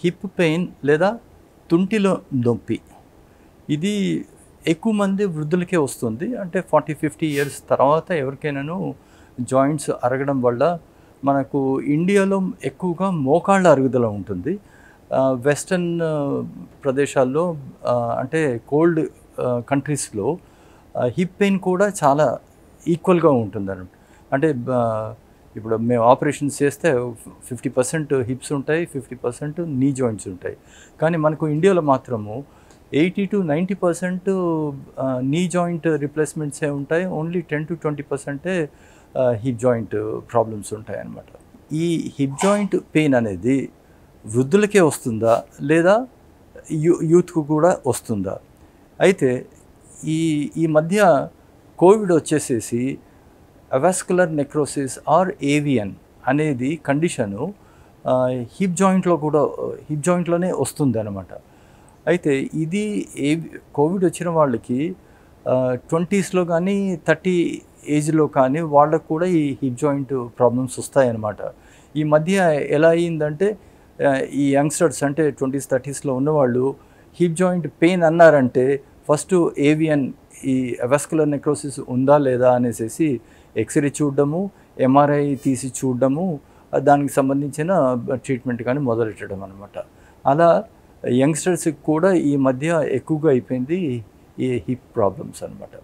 Hip pain లేదా తుంటిలో నొప్పి ఇది ఎక్కువ మంది వృద్ధులకే వస్తుంది. అంటే 40-50 ఇయర్స్ తర్వాత ఎవరికైనాను జాయింట్స్ అరగడం వల్ల మనకు ఇండియాలో ఎక్కువగా మోకాళ్ళ అరుగుదల ఉంటుంది. వెస్టర్న్ ప్రదేశాల్లో అంటే కోల్డ్ కంట్రీస్లో హిప్ పెయిన్ కూడా చాలా ఈక్వల్గా ఉంటుందన్నమాట. అంటే ఇప్పుడు మేము ఆపరేషన్స్ చేస్తే 50% హిప్స్ ఉంటాయి, 50% నీ జాయింట్స్ ఉంటాయి. కానీ మనకు ఇండియాలో మాత్రము 80-90% నీ జాయింట్ రిప్లేస్మెంట్సే ఉంటాయి. ఓన్లీ 10-20% హిప్ జాయింట్ ప్రాబ్లమ్స్ ఉంటాయి అన్నమాట. ఈ హిప్ జాయింట్ పెయిన్ అనేది వృద్ధులకే వస్తుందా లేదా యూత్కు కూడా వస్తుందా? అయితే ఈ మధ్య కోవిడ్ వచ్చేసేసి అవస్కులర్ నెక్రోసిస్ ఆర్ ఏవియన్ అనేది కండిషను హిప్ జాయింట్లోనే వస్తుంది అన్నమాట. అయితే ఇది కోవిడ్ వచ్చిన వాళ్ళకి 20స్లో కానీ 30 ఏజ్లో కానీ వాళ్ళకు కూడా ఈ హిప్ జాయింట్ ప్రాబ్లమ్స్ వస్తాయన్నమాట. ఈ మధ్య ఎలా అయ్యిందంటే ఈ యంగ్స్టర్స్ అంటే 20s 30స్లో ఉన్నవాళ్ళు హిప్ జాయింట్ పెయిన్ అన్నారంటే ఫస్ట్ ఏవియన్ ఈ అవస్కులర్ నెక్రోసిస్ ఉందా లేదా అనేసి ఎక్స్రే చూడడము, ఎంఆర్ఐ తీసి చూడడము, దానికి సంబంధించిన ట్రీట్మెంట్ కానీ మొదలెట్టడం అనమాట. అలా యంగ్స్టర్స్కి కూడా ఈ మధ్య ఎక్కువగా అయిపోయింది ఈ హిప్ ప్రాబ్లమ్స్ అనమాట.